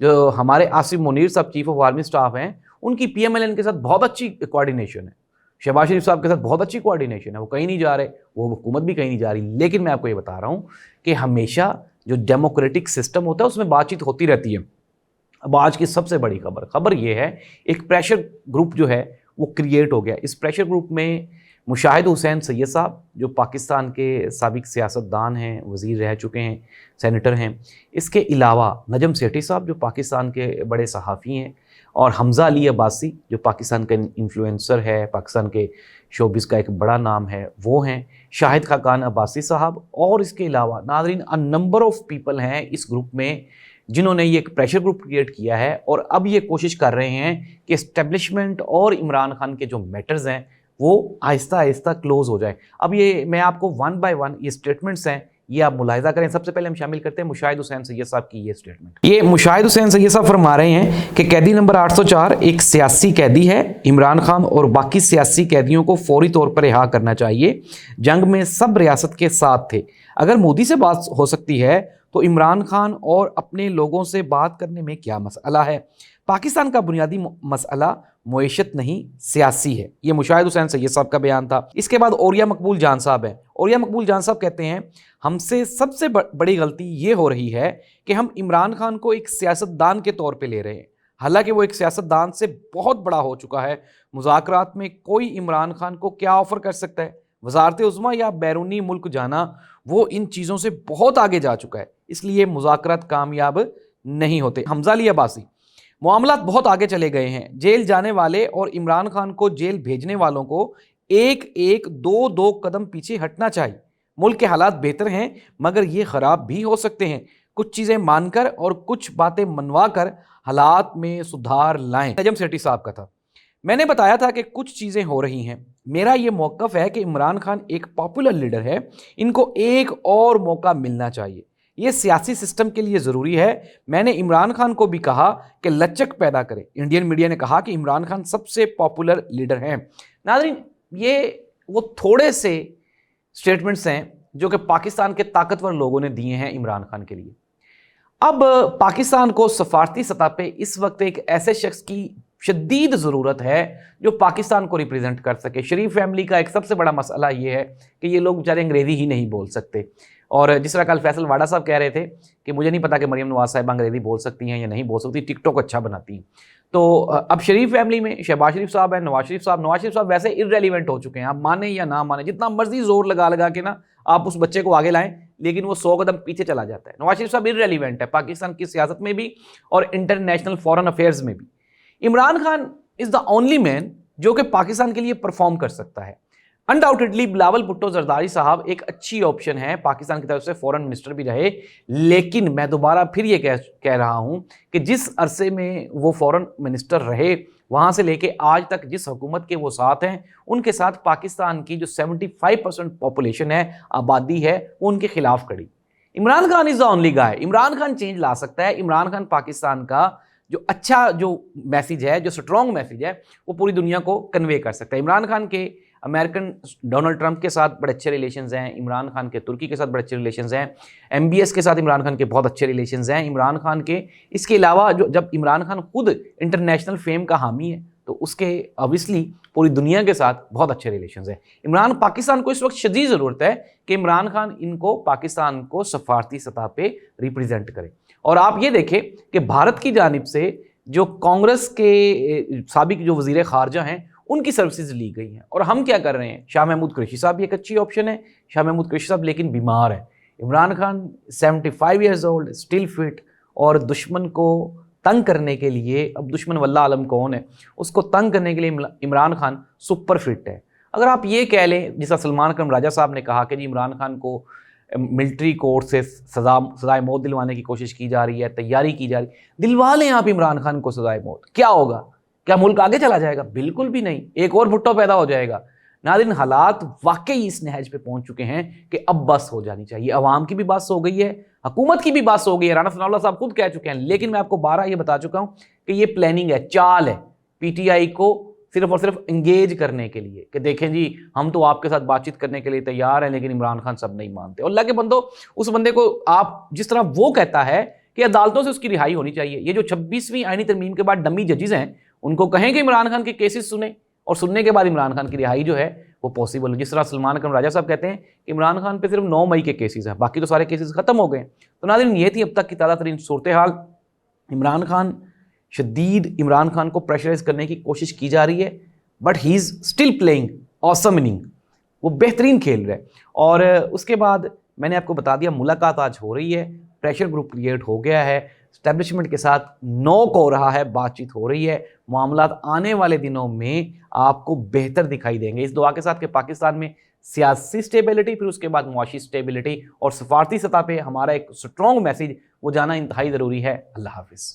جو ہمارے آصف منیر صاحب چیف آف آرمی اسٹاف ہیں, ان کی پی ایم ایل این کے ساتھ بہت اچھی کوآرڈینیشن ہے, شہباز شریف صاحب کے ساتھ بہت اچھی کوآرڈینیشن ہے, وہ کہیں نہیں جا رہے, وہ حکومت بھی کہیں نہیں جا رہی. لیکن میں آپ کو یہ بتا رہا ہوں کہ ہمیشہ جو ڈیموکریٹک سسٹم ہوتا ہے اس میں بات چیت ہوتی رہتی ہے. اب آج کی سب سے بڑی خبر یہ ہے, ایک پریشر گروپ جو ہے وہ کریٹ ہو گیا. اس پریشر گروپ میں مشاہد حسین سید صاحب جو پاکستان کے سابق سیاستدان ہیں, وزیر رہ چکے ہیں, سینیٹر ہیں, اس کے علاوہ نجم سیٹھی صاحب جو پاکستان کے بڑے صحافی ہیں, اور حمزہ علی عباسی جو پاکستان کا انفلوئنسر ہے, پاکستان کے شوبز کا ایک بڑا نام ہے, وہ ہیں, شاہد خاقان عباسی صاحب, اور اس کے علاوہ ناظرین نمبر آف پیپل ہیں اس گروپ میں جنہوں نے یہ ایک پریشر گروپ کریٹ کیا ہے, اور اب یہ کوشش کر رہے ہیں کہ اسٹیبلشمنٹ اور عمران خان کے جو میٹرز ہیں وہ آہستہ آہستہ کلوز ہو جائے. اب یہ میں آپ کو ون بائی ون یہ اسٹیٹمنٹس ہیں, یہ آپ ملاحظہ کریں. سب سے پہلے ہم شامل کرتے ہیں مشاہد حسین سید صاحب کی یہ اسٹیٹمنٹ. یہ مشاہد حسین سید صاحب فرما رہے ہیں کہ قیدی نمبر 804 ایک سیاسی قیدی ہے, عمران خان اور باقی سیاسی قیدیوں کو فوری طور پر رہا کرنا چاہیے. جنگ میں سب ریاست کے ساتھ تھے. اگر مودی سے بات ہو سکتی ہے تو عمران خان اور اپنے لوگوں سے بات کرنے میں کیا مسئلہ ہے؟ پاکستان کا بنیادی مسئلہ معیشت نہیں, سیاسی ہے. یہ مشاہد حسین سید صاحب کا بیان تھا. اس کے بعد اوریہ مقبول جان صاحب ہیں. اوریہ مقبول جان صاحب کہتے ہیں ہم سے سب سے بڑی غلطی یہ ہو رہی ہے کہ ہم عمران خان کو ایک سیاستدان کے طور پہ لے رہے ہیں, حالانکہ وہ ایک سیاستدان سے بہت بڑا ہو چکا ہے. مذاکرات میں کوئی عمران خان کو کیا آفر کر سکتا ہے؟ وزارت عظمیٰ یا بیرونی ملک جانا, وہ ان چیزوں سے بہت آگے جا چکا ہے, اس لیے مذاکرات کامیاب نہیں ہوتے. حمزہ علی عباسی, معاملات بہت آگے چلے گئے ہیں. جیل جانے والے اور عمران خان کو جیل بھیجنے والوں کو ایک دو قدم پیچھے ہٹنا چاہیے. ملک کے حالات بہتر ہیں مگر یہ خراب بھی ہو سکتے ہیں. کچھ چیزیں مان کر اور کچھ باتیں منوا کر حالات میں سدھار لائیں. نجم سیٹھی صاحب کا تھا, میں نے بتایا تھا کہ کچھ چیزیں ہو رہی ہیں. میرا یہ موقف ہے کہ عمران خان ایک پاپولر لیڈر ہے, ان کو ایک اور موقع ملنا چاہیے. یہ سیاسی سسٹم کے لیے ضروری ہے. میں نے عمران خان کو بھی کہا کہ لچک پیدا کرے. انڈین میڈیا نے کہا کہ عمران خان سب سے پاپولر لیڈر ہیں. ناظرین, یہ وہ تھوڑے سے سٹیٹمنٹس ہیں جو کہ پاکستان کے طاقتور لوگوں نے دیے ہیں عمران خان کے لیے. اب پاکستان کو سفارتی سطح پہ اس وقت ایک ایسے شخص کی شدید ضرورت ہے جو پاکستان کو ریپریزنٹ کر سکے. شریف فیملی کا ایک سب سے بڑا مسئلہ یہ ہے کہ یہ لوگ بیچارے انگریزی ہی نہیں بول سکتے. اور جس طرح کل فیصل واڈا صاحب کہہ رہے تھے کہ مجھے نہیں پتا کہ مریم نواز صاحبہ انگریزی بول سکتی ہیں یا نہیں بول سکتی, ٹک ٹاک اچھا بناتی ہیں. تو اب شریف فیملی میں شہباز شریف صاحب ہیں, نواز شریف صاحب ویسے ارریلیونٹ ہو چکے ہیں. آپ مانیں یا نہ مانیں, جتنا مرضی زور لگا کے نا آپ اس بچے کو آگے لائیں, لیکن وہ 100 قدم پیچھے چلا جاتا ہے. نواز شریف صاحب ارریلیونٹ ہے پاکستان کی سیاست میں بھی اور انٹرنیشنل فارن افیئرز میں بھی. Imran Khan is the only مین جو کہ پاکستان کے لیے پرفارم کر سکتا ہے. انڈاؤٹڈلی بلاول بھٹو زرداری صاحب ایک اچھی آپشن ہے, پاکستان کی طرف سے فورن منسٹر بھی رہے. لیکن میں دوبارہ پھر یہ کہہ رہا ہوں کہ جس عرصے میں وہ فورن منسٹر رہے, وہاں سے لے کے آج تک جس حکومت کے وہ ساتھ ہیں, ان کے ساتھ پاکستان کی جو 75% پاپولیشن ہے, آبادی ہے, وہ ان کے خلاف کھڑی. Imran Khan is the only guy. Imran Khan change لا سکتا ہے. عمران خان پاکستان کا جو اچھا جو میسیج ہے, جو سٹرونگ میسیج ہے, وہ پوری دنیا کو کنوے کر سکتا ہے. عمران خان کے امریکن ڈونلڈ ٹرمپ کے ساتھ بڑے اچھے ریلیشنز ہیں. عمران خان کے ترکی کے ساتھ بڑے اچھے ریلیشنز ہیں. MBS کے ساتھ عمران خان کے بہت اچھے ریلیشنز ہیں. عمران خان کے اس کے علاوہ جب عمران خان خود انٹرنیشنل فیم کا حامی ہے تو اس کے obviously پوری دنیا کے ساتھ بہت اچھے ریلیشنز ہیں. پاکستان کو اس وقت شدید ضرورت ہے کہ عمران خان ان کو پاکستان کو سفارتی سطح پہ ریپریزنٹ کرے. اور آپ یہ دیکھیں کہ بھارت کی جانب سے جو کانگریس کے سابق جو وزیر خارجہ ہیں, ان کی سروسز لی گئی ہیں. اور ہم کیا کر رہے ہیں؟ شاہ محمود قریشی صاحب بھی ایک اچھی آپشن ہے. شاہ محمود قریشی صاحب لیکن بیمار ہیں. Imran Khan 75 years old, still fit, اور دشمن کو تنگ کرنے کے لیے, اب دشمن واللہ عالم کون ہے, اس کو تنگ کرنے کے لیے عمران خان سپر فٹ ہے. اگر آپ یہ کہہ لیں جیسا سلمان اکرم راجہ صاحب نے کہا کہ جی عمران خان کو ملٹری کورٹ سے سزائے موت دلوانے کی کوشش کی جا رہی ہے, تیاری کی جا رہی ہے, دلوا لیں آپ عمران خان کو سزائے موت, کیا ہوگا؟ کیا ملک آگے چلا جائے گا؟ بالکل بھی نہیں, ایک اور بھٹو پیدا ہو جائے گا. ناظرین, حالات واقعی اس نہج پہ پہنچ چکے ہیں کہ اب بس ہو جانی چاہیے. عوام کی بھی بس ہو گئی ہے, حکومت کی بھی بس ہو گئی ہے. رانا ثناء اللہ صاحب خود کہہ چکے ہیں. لیکن میں آپ کو 12 یہ بتا چکا ہوں کہ یہ پلاننگ ہے, چال ہے PTI کو صرف اور صرف انگیج کرنے کے لیے کہ دیکھیں جی ہم تو آپ کے ساتھ بات چیت کرنے کے لیے تیار ہیں, لیکن عمران خان سب نہیں مانتے. اور اللہ کے بندو, اس بندے کو آپ جس طرح وہ کہتا ہے کہ عدالتوں سے اس کی رہائی ہونی چاہیے. یہ جو 26ویں آئینی ترمیم کے بعد ڈمی ججز ہیں ان کو کہیں کہ عمران خان کے کیسز سنیں اور سننے کے بعد عمران خان کی رہائی جو ہے وہ پاسبل ہے. جس طرح سلمان اکرم راجہ صاحب کہتے ہیں کہ عمران خان پہ صرف 9 مئی کے کیسز ہیں, باقی تو سارے کیسز ختم ہو گئے ہیں. تو ناظرین یہ تھی اب تک کی تازہ ترین صورتحال. عمران خان عمران خان کو پریشرائز کرنے کی کوشش کی جا رہی ہے, but he is still playing awesome inning, وہ بہترین کھیل رہا ہے. اور اس کے بعد میں نے آپ کو بتا دیا ملاقات آج ہو رہی ہے, پریشر گروپ کریٹ ہو گیا ہے, اسٹیبلشمنٹ کے ساتھ نوک ہو رہا ہے, بات چیت ہو رہی ہے. معاملات آنے والے دنوں میں آپ کو بہتر دکھائی دیں گے, اس دعا کے ساتھ کہ پاکستان میں سیاسی سٹیبلٹی, پھر اس کے بعد معاشی سٹیبلٹی اور سفارتی سطح پہ ہمارا ایک سٹرونگ میسیج وہ جانا انتہائی ضروری ہے. اللہ حافظ.